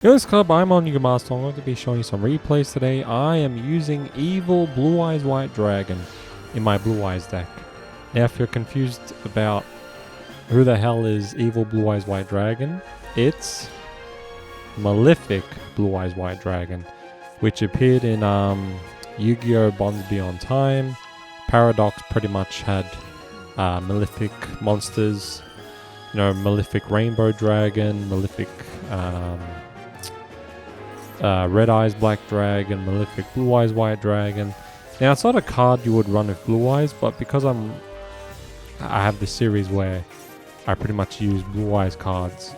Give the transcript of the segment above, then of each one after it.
Yo, what's up? I'm on Yugioh, so I'm going to be showing you some replays today. I am using Evil Blue Eyes White Dragon in my Blue Eyes deck. Now, if you're confused about who the hell is Evil Blue Eyes White Dragon, it's Malefic Blue Eyes White Dragon, which appeared in Yu-Gi-Oh! Bonds Beyond Time. Paradox pretty much had Malefic monsters, you know, Malefic Rainbow Dragon, Malefic Red Eyes Black Dragon, Malefic Blue Eyes White Dragon. Now, it's not a card you would run with Blue Eyes, but because I have this series where I pretty much use Blue Eyes cards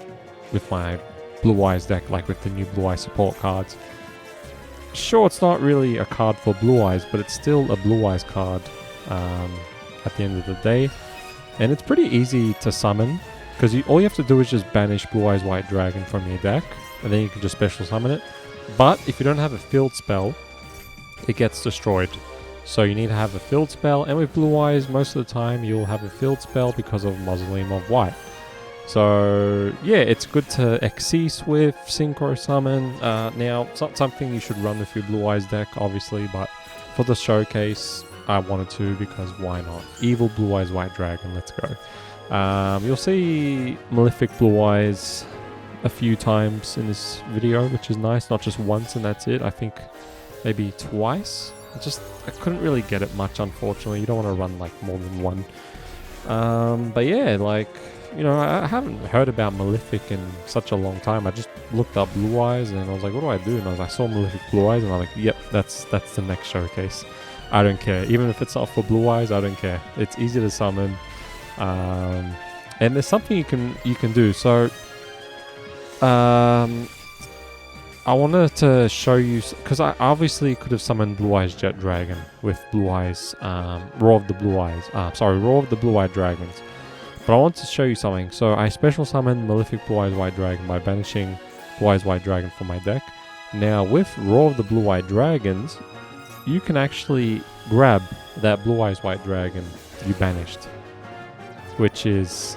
with my Blue Eyes deck, like with the new Blue Eyes support cards. Sure, it's not really a card for Blue Eyes, but it's still a Blue Eyes card at the end of the day. And it's pretty easy to summon, because all you have to do is just banish Blue Eyes White Dragon from your deck, and then you can just special summon it. But if you don't have a field spell, it gets destroyed. So you need to have a field spell, and with Blue Eyes, most of the time you'll have a field spell because of Mausoleum of White. So yeah, it's good to Xyz with Synchro Summon. Now, it's not something you should run with your Blue Eyes deck, obviously, but for the showcase, I wanted to, because why not? Evil Blue Eyes White Dragon, let's go. You'll see Malefic Blue Eyes a few times in this video, which is nice. Not just once and that's it. I think maybe twice. I couldn't really get it much, unfortunately. You don't want to run like more than one. But yeah, like, you know, I haven't heard about Malefic in such a long time. I just looked up Blue Eyes and I was like, what do I do? And I saw Malefic Blue Eyes and I'm like, yep, that's the next showcase. I don't care. Even if it's not for Blue Eyes, I don't care. It's easy to summon. And there's something you can do. So I wanted to show you, because I obviously could have summoned Blue Eyes Jet Dragon with Blue Eyes, Roar of the Blue Eyes, Roar of the Blue Eyed Dragons. But I want to show you something. So I special summoned Malefic Blue Eyes White Dragon by banishing Blue Eyes White Dragon from my deck. Now with Roar of the Blue Eyed Dragons, you can actually grab that Blue Eyes White Dragon you banished, which is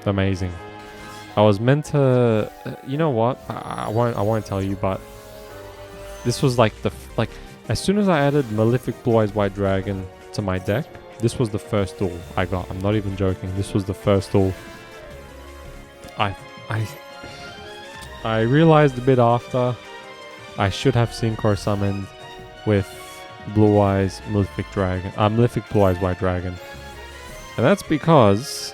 amazing. I was meant to, you know what? I won't tell you, but this was like as soon as I added Malefic Blue Eyes White Dragon to my deck, this was the first duel I got. I'm not even joking. This was the first duel. I realized a bit after I should have Synchro summoned with Blue Eyes Malefic Dragon, Malefic Blue Eyes White Dragon, and that's because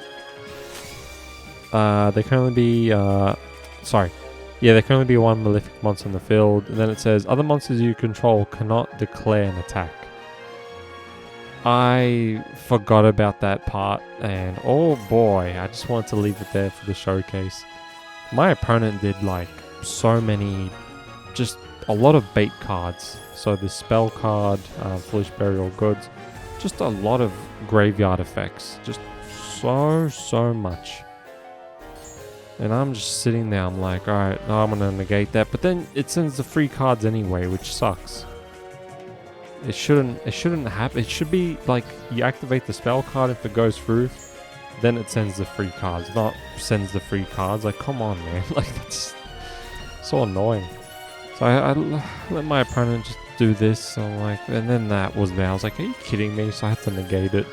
there can only be there can only be one Malefic monster in the field, and then it says other monsters you control cannot declare an attack. I forgot about that part, and oh boy, I just wanted to leave it there for the showcase. My opponent did like so many, just a lot of bait cards. So the spell card, Foolish Burial Goods, just a lot of graveyard effects, just so much. And I'm just sitting there, I'm like, alright, no, I'm gonna negate that. But then it sends the free cards anyway, which sucks. It shouldn't happen. It should be like you activate the spell card, if it goes through, then it sends the free cards, not sends the free cards. Like, come on, man. Like, that's so annoying. So I let my opponent just do this. So I'm like, and then that was there. I was like, are you kidding me? So I had to negate it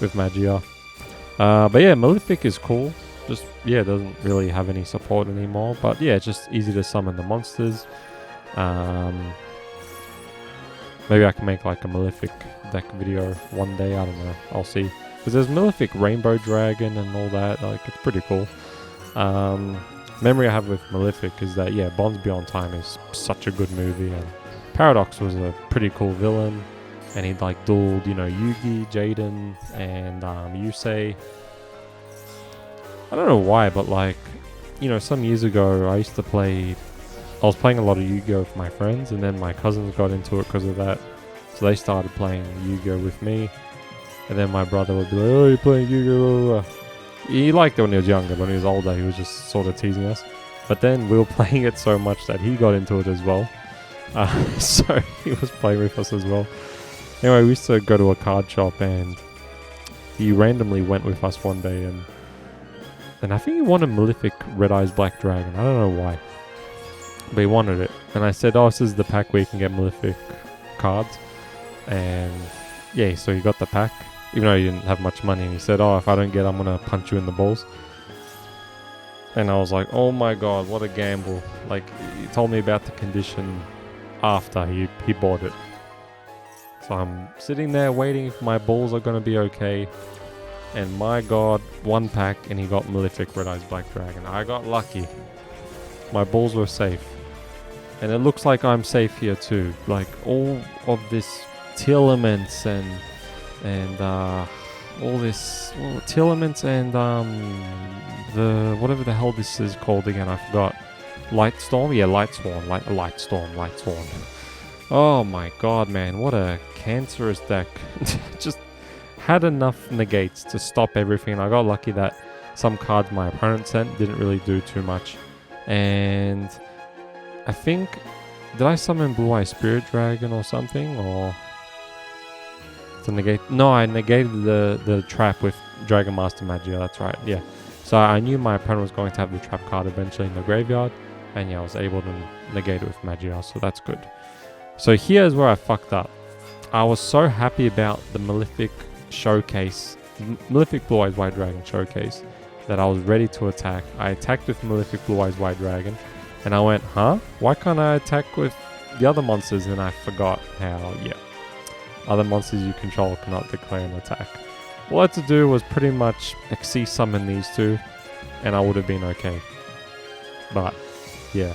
with Yugioh. But yeah, Malefic is cool. Just, yeah, it doesn't really have any support anymore, but yeah, it's just easy to summon the monsters. Maybe I can make like a Malefic deck video one day, I don't know, I'll see. Because there's Malefic Rainbow Dragon and all that, like, it's pretty cool. Memory I have with Malefic is that, yeah, Bonds Beyond Time is such a good movie, and Paradox was a pretty cool villain, and he'd like dueled, you know, Yugi, Jaden, and Yusei. I don't know why, but like, you know, some years ago, I was playing a lot of Yu-Gi-Oh! With my friends, and then my cousins got into it because of that. So they started playing Yu-Gi-Oh! With me, and then my brother would be like, oh, you're playing Yu-Gi-Oh! He liked it when he was younger, but when he was older, he was just sort of teasing us. But then we were playing it so much that he got into it as well. So he was playing with us as well. Anyway, we used to go to a card shop, and he randomly went with us one day, and I think he wanted Malefic Red Eyes Black Dragon. I don't know why. but he wanted it. And I said, oh, this is the pack where you can get Malefic cards. And yeah, so he got the pack, even though he didn't have much money. And he said, oh, if I don't get it, I'm going to punch you in the balls. And I was like, oh my god, what a gamble. Like, he told me about the condition after he bought it. So I'm sitting there waiting if my balls are going to be okay. And my god, one pack and he got Malefic Red Eyes Black Dragon. I got lucky. My balls were safe. And it looks like I'm safe here too. Like, all of this Telements and all this Telements and the whatever the hell this is called again, I forgot. Lightstorm? Yeah, Lightstorm. Oh my god, man, what a cancerous deck. Just had enough negates to stop everything. I got lucky that some cards my opponent sent didn't really do too much. And I think, did I summon Blue Eye Spirit Dragon or something? Or to negate? No, I negated the trap with Dragon Master Magia, that's right, yeah. So I knew my opponent was going to have the trap card eventually in the graveyard. And yeah, I was able to negate it with Magia, so that's good. So here's where I fucked up. I was so happy about the Malefic showcase, Malefic Blue Eyes White Dragon showcase, that I was ready to attack. I attacked with Malefic Blue Eyes White Dragon, and I went, huh? Why can't I attack with the other monsters? And I forgot how, yeah, other monsters you control cannot declare an attack. All I had to do was pretty much XC summon these two, and I would have been okay. But yeah,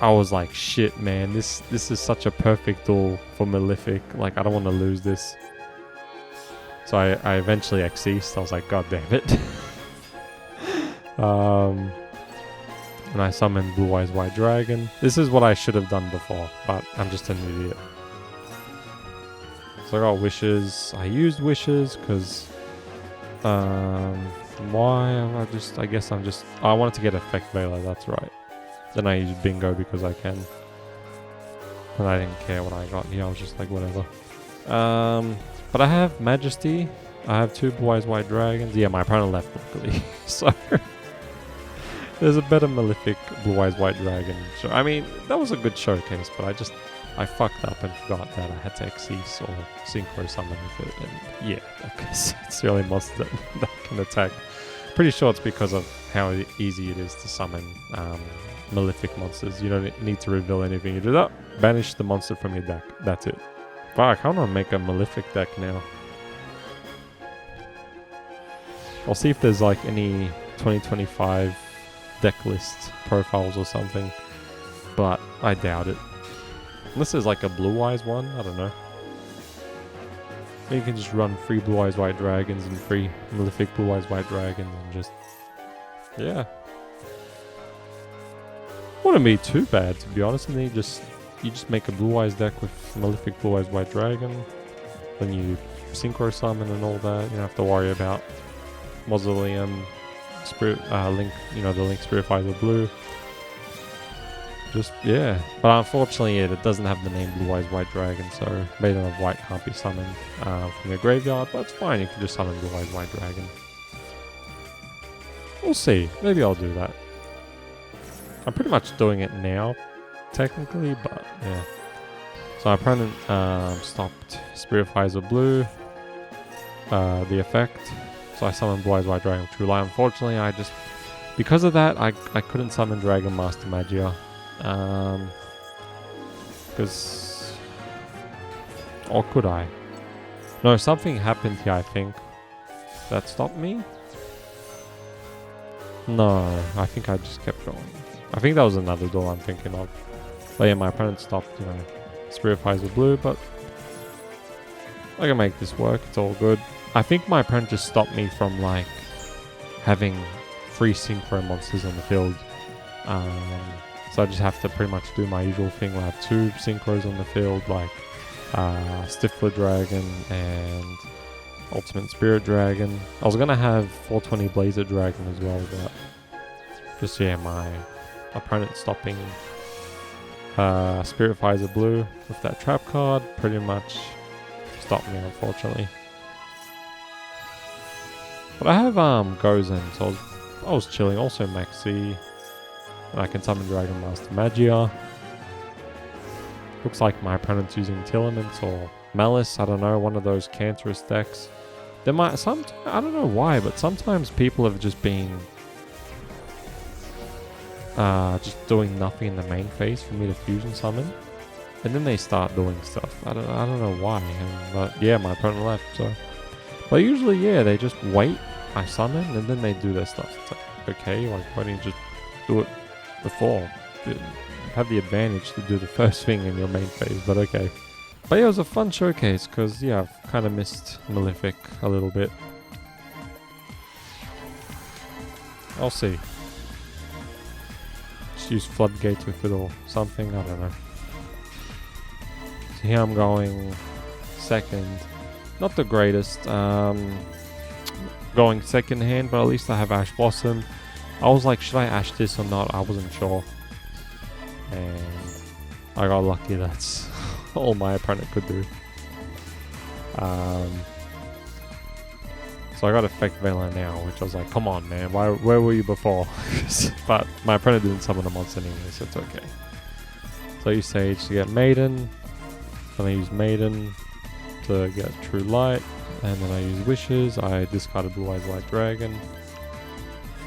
I was like, shit, man, this is such a perfect duel for Malefic. Like, I don't want to lose this. So I eventually XC'd. I was like, god damn it. And I summoned Blue Eyes White Dragon. This is what I should have done before, but I'm just an idiot. So I got wishes. I used wishes because why? I guess I wanted to get Effect Veiler, that's right. Then I used Bingo because I can. And I didn't care what I got here, I was just like, whatever. But I have Majesty. I have 2 Blue Eyes White Dragons. Yeah, my opponent left luckily. So there's a better Malefic Blue Eyes White Dragon. So, I mean, that was a good showcase, but I fucked up and forgot that I had to Xyz or Synchro Summon with it. And yeah, because it's the only monster that can attack. Pretty sure it's because of how easy it is to summon Malefic monsters. You don't need to reveal anything. You do that, banish the monster from your deck. That's it. Fuck, I want to make a Malefic deck now. I'll see if there's like any 2025 deck list profiles or something, but I doubt it. Unless there's like a Blue Eyes one, I don't know. Maybe you can just run 3 Blue Eyes White Dragons and 3 Malefic Blue Eyes White Dragons and just, yeah. Wouldn't be too bad, to be honest. And then you just make a Blue Eyes deck with Malefic Blue Eyes White Dragon. Then you Synchro Summon and all that. You don't have to worry about Mausoleum, Spirit, Link, the Link Spiritfizer Blue. Just, yeah. But unfortunately, it doesn't have the name Blue Eyes White Dragon, so Maiden of White can't be summoned from your graveyard, but it's fine, you can just summon Blue Eyes White Dragon. We'll see. Maybe I'll do that. I'm pretty much doing it now, technically, but yeah. So my opponent stopped Spiritfizer Blue, the effect. So I summoned Blue Eyes White Dragon with True Light. Unfortunately, because of that, I couldn't summon Dragon Master Magia. Because, or could I? No, something happened here, I think, that stopped me. No, I think I just kept going. I think that was another door I'm thinking of. But yeah, my opponent stopped, Spiritfizer Blue, but I can make this work, it's all good. I think my opponent just stopped me from, like, having 3 Synchro monsters on the field. So I just have to pretty much do my usual thing where I have 2 Synchros on the field, like Stifler Dragon and Ultimate Spirit Dragon. I was going to have 420 Blazer Dragon as well, but just, yeah, my opponent stopping Spiritfizer Blue with that trap card pretty much stopped me, unfortunately. But I have Gozen, so I was chilling. Also Maxi. And I can summon Dragon Master Magia. Looks like my opponent's using Tillaments or Malice. I don't know, one of those cancerous decks. There might I don't know why, but sometimes people have just been just doing nothing in the main phase for me to fusion summon, and then they start doing stuff. I don't know why. But yeah, my opponent left. So, but usually, yeah, they just wait. I summon, and then they do their stuff. It's like, okay, like why don't you just do it before? Have the advantage to do the first thing in your main phase. But okay. But yeah, it was a fun showcase because yeah, I've kind of missed Malefic a little bit. I'll see. Just use floodgates with it or something. I don't know. So here I'm going second. Not the greatest. Going second hand, but at least I have Ash Blossom. I was like, should I Ash this or not? I wasn't sure. And I got lucky. That's all my opponent could do. So I got Effect Veiler now, which I was like, come on, man, where were you before? But my opponent didn't summon a monster anyway, so it's okay. So I use Sage to get Maiden, then I use Maiden to get True Light, and then I use Wishes. I discarded Blue Eyes White Dragon.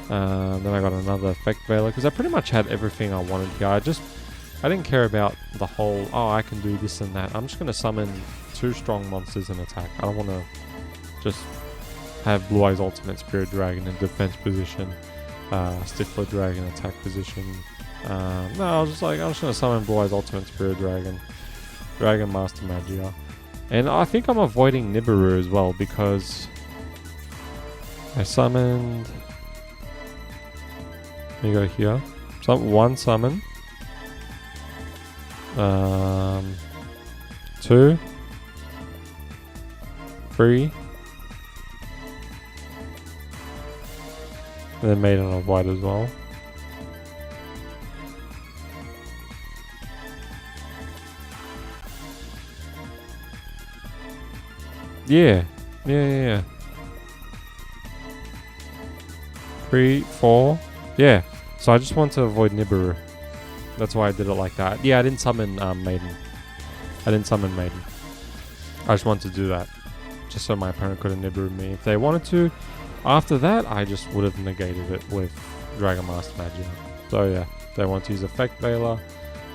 Then I got another Effect Veiler, because I pretty much had everything I wanted here. I didn't care about the whole, oh, I can do this and that. I'm just going to summon 2 strong monsters and attack. I don't want to just have Blue Eyes Ultimate Spirit Dragon in defense position, Stifler Dragon attack position. No, I was just like, I'm just going to summon Blue Eyes Ultimate Spirit Dragon, Dragon Master Magia. And I think I'm avoiding Nibiru as well because I summoned, let me go here, one summon. 2, 3, and then Maiden of White as well. Yeah. 3, 4. Yeah. So I just want to avoid Nibiru. That's why I did it like that. Yeah, I didn't summon Maiden. I just wanted to do that. Just so my opponent couldn't Nibiru me if they wanted to. After that, I just would have negated it with Dragon Master Magia. So yeah, they want to use Effect Veiler.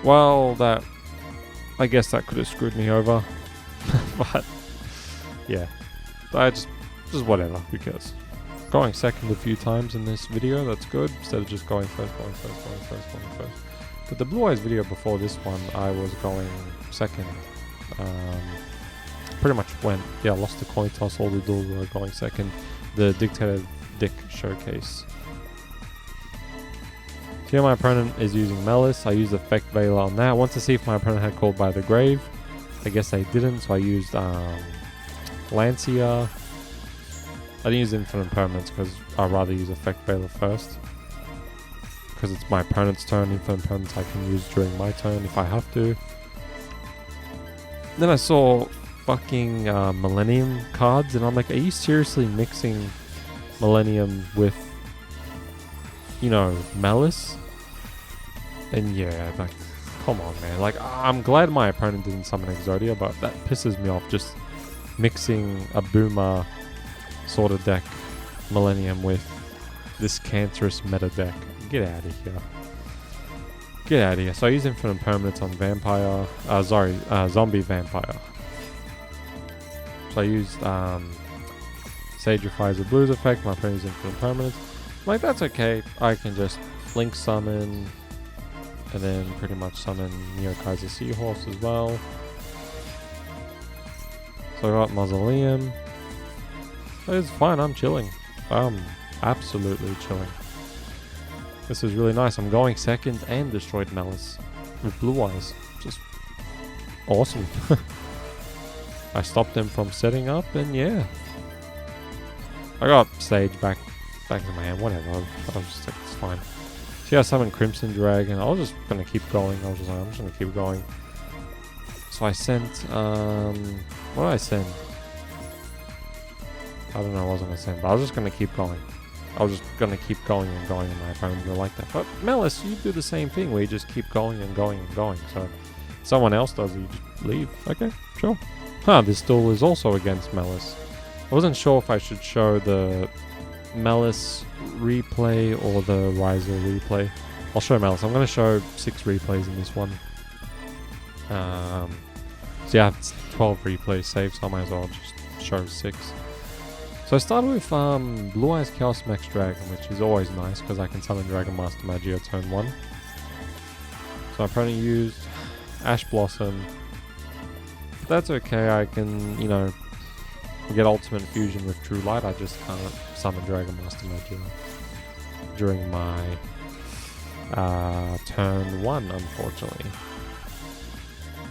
Well, I guess that could have screwed me over. But yeah, I just whatever, who cares. Going second a few times in this video, that's good. Instead of just going first. But the Blue Eyes video before this one, I was going second. Pretty much lost the coin toss, all the duels were going second. The Dictator Dick showcase. Here my opponent is using Malice. I used Effect Veiler on that. I want to see if my opponent had Called by the Grave. I guess they didn't, so I used Lancia. I didn't use Infinite Permanence because I'd rather use Effect Veiler first. Because it's my opponent's turn. Infinite Permanence I can use during my turn if I have to. Then I saw fucking Millennium cards, and I'm like, are you seriously mixing Millennium with, Malice? And yeah, like, come on, man. Like, I'm glad my opponent didn't summon Exodia, but that pisses me off, just mixing a Boomer sort of deck, Millennium, with this cancerous meta deck. Get out of here. Get out of here. So I use Infinite Permanence on Vampire. Zombie Vampire. So I used Sage Refines the Blues effect. My opponent used Infinite Permanence. Like, that's okay. I can just Link Summon. And then pretty much summon Neo Kaiser Seahorse as well. So I got Mausoleum. It's fine. I'm chilling. I'm absolutely chilling. This is really nice. I'm going second and destroyed Malice with Blue Eyes. Just awesome. I stopped him from setting up, and yeah. I got Sage back in my hand. Whatever. I was just like, it's fine. See, I summoned Crimson Dragon. I was just gonna keep going. I was just like, I'm just gonna keep going. So I sent what did I send? I don't know what I was gonna send, but I was just gonna keep going. I was just gonna keep going and going, and my opponent didn't like that. But Malice, you do the same thing where you just keep going and going and going. So someone else does it, you just leave. Okay, sure. Huh, this duel is also against Malice. I wasn't sure if I should show the Malice replay or the YGO replay. I'll show Malice. I'm going to show 6 replays in this one. So yeah, it's 12 replays saved, so I might as well just show 6. So I started with Blue Eyes Chaos Max Dragon, which is always nice because I can summon Dragon Master Magia turn 1. So I probably used Ash Blossom. But that's okay, I can, you know, get Ultimate Fusion with True Light. I just can't summon Dragon Master Magia during my turn 1, unfortunately.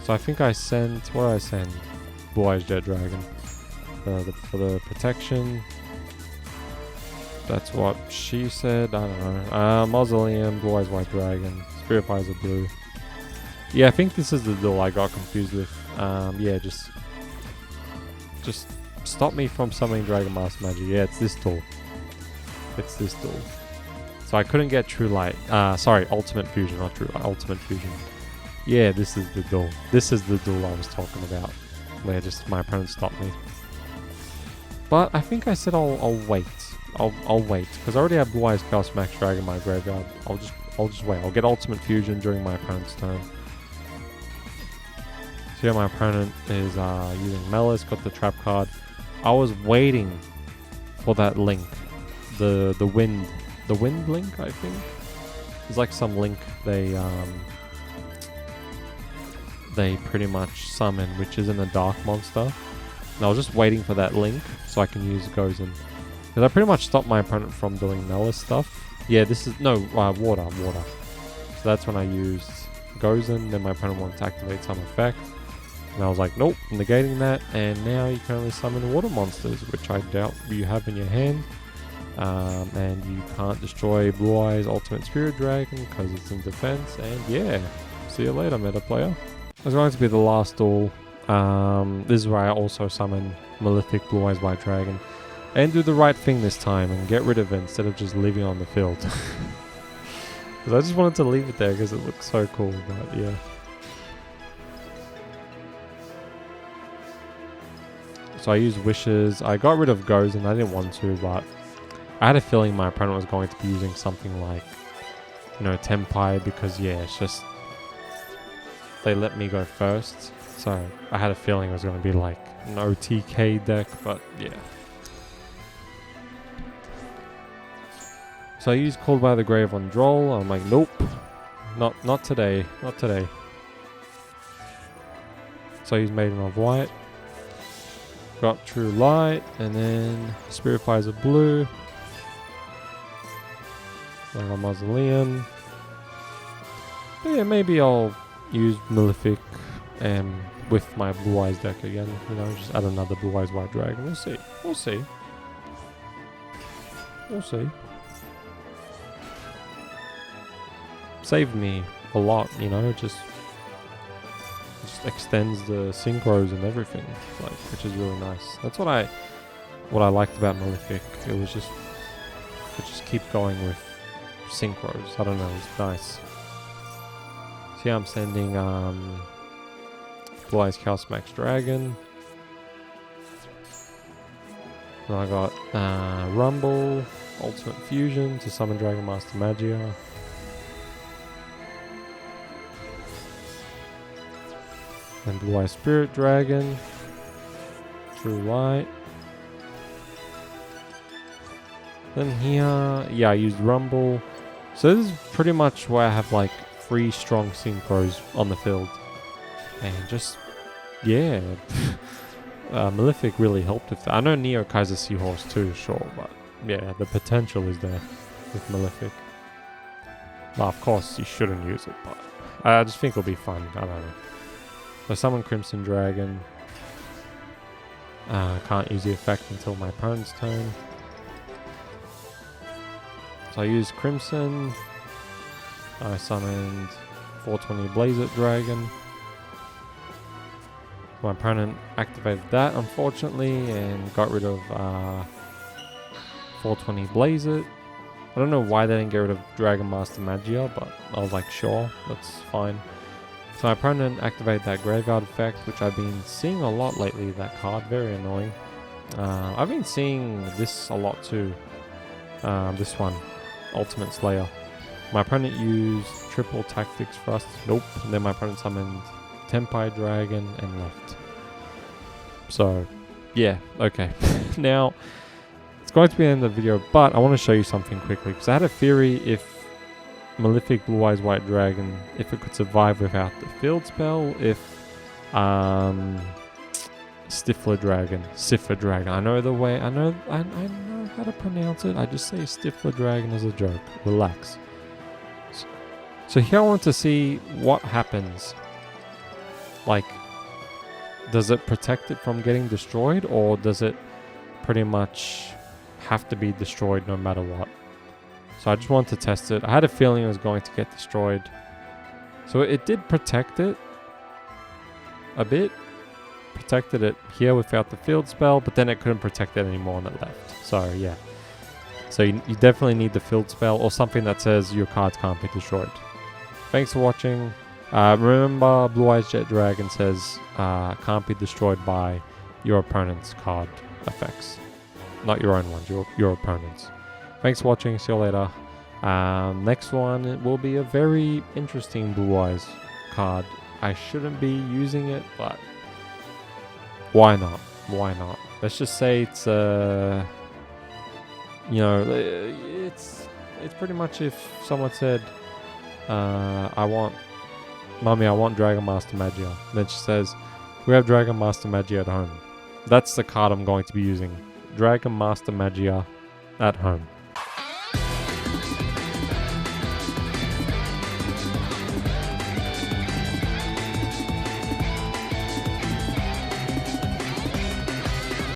So I think I sent, what did I send? Blue Eyes Jet Dragon for the protection. That's what she said. I don't know. Mausoleum, Blue Eyes White Dragon, Spirit Visor Blue. Yeah, I think this is the duel I got confused with. Yeah, just stop me from summoning Dragon Master Magia. Yeah, it's this duel. It's this duel. So I couldn't get True Light. Sorry, Ultimate Fusion, not True Light. Ultimate Fusion. Yeah, this is the duel. This is the duel I was talking about, where just my opponent stopped me. But I think I said I'll wait. I'll wait because I already have Blue Eyes Chaos Max Dragon in my graveyard. I'll just wait. I'll get Ultimate Fusion during my opponent's turn. So yeah, my opponent is using Malice, got the trap card. I was waiting for that link, the wind link. I think it's like some link they pretty much summon, which isn't a dark monster. And I was just waiting for that link so I can use Gozen. Because I pretty much stopped my opponent from doing Malice stuff. Yeah, this is... No, water. So that's when I used Gozen. Then my opponent wanted to activate some effect. And I was like, nope, I'm negating that. And now you can only summon water monsters, which I doubt you have in your hand. And you can't destroy Blue Eyes Ultimate Spirit Dragon because it's in defense. And yeah, see you later, meta player. It's going to be the last duel. This is where I also summon Malefic Blue Eyes White Dragon and do the right thing this time and get rid of it instead of just leaving it on the field. Because I just wanted to leave it there because it looks so cool, but yeah. So I used Wishes. I got rid of Gozen. I didn't want to, but I had a feeling my opponent was going to be using something like, you know, Tenpai, because yeah, it's just they let me go first. So I had a feeling it was going to be like an OTK deck, but yeah. So I used Called by the Grave on Duel. I'm like, nope, not today, not today. So I used Maiden of White. Got True Light, and then Spirit Visor Blue. I got Mausoleum. But yeah, maybe I'll use Malefic with my Blue Eyes deck again. You know, just add another Blue Eyes White Dragon. We'll see. We'll see. We'll see. Saved me a lot, you know, just extends the synchros and everything, like, which is really nice. That's what I liked about Malefic. It was just could just keep going with synchros. I don't know, it's nice. So yeah, I'm sending Blue Eyes Chaos Max Dragon. Then I got Rumble, Ultimate Fusion to summon Dragon Master Magia. And Blue Eyes Spirit Dragon, True Light. Then here, yeah, I used Rumble. So this is pretty much where I have like 3 strong synchros on the field. And just, yeah, Malefic really helped with that. I know Neo Kaiser Seahorse too, sure, but yeah, the potential is there with Malefic. Well, of course, you shouldn't use it, but I just think it'll be fun. I don't know. So summon Crimson Dragon. Can't use the effect until my opponent's turn. So I used Crimson. I summoned 420 Blazer Dragon. My opponent activated that, unfortunately, and got rid of 420 blaze it. I don't know why they didn't get rid of Dragon Master Magia, but I was like, sure, that's fine. So my opponent activated that graveyard effect, which I've been seeing a lot lately, that card, very annoying. I've been seeing this a lot too, this one, Ultimate Slayer. My opponent used triple tactics thrust, nope, and then my opponent summoned Tenpai Dragon and left. So, yeah, okay. Now, it's going to be the end of the video, but I want to show you something quickly, because I had a theory if Malefic Blue Eyes White Dragon, if it could survive without the field spell, if Stifler Dragon, I know the way, I know how to pronounce it, I just say Stifler Dragon as a joke, relax. So here I want to see what happens, like, does it protect it from getting destroyed, or does it pretty much have to be destroyed no matter what? So I just wanted to test it. I had a feeling it was going to get destroyed. So it did protect it a bit. Protected it here without the field spell, but then it couldn't protect it anymore and it left. So yeah. So you definitely need the field spell or something that says your cards can't be destroyed. Thanks for watching. Remember, Blue Eyes Jet Dragon says can't be destroyed by your opponent's card effects. Not your own ones, your opponent's. Thanks for watching, see you later. Next one, it will be a very interesting Blue Eyes card. I shouldn't be using it, but why not? Why not? Let's just say it's you know, it's pretty much if someone said, Mummy, I want Dragon Master Magia. Then she says, we have Dragon Master Magia at home. That's the card I'm going to be using. Dragon Master Magia at home.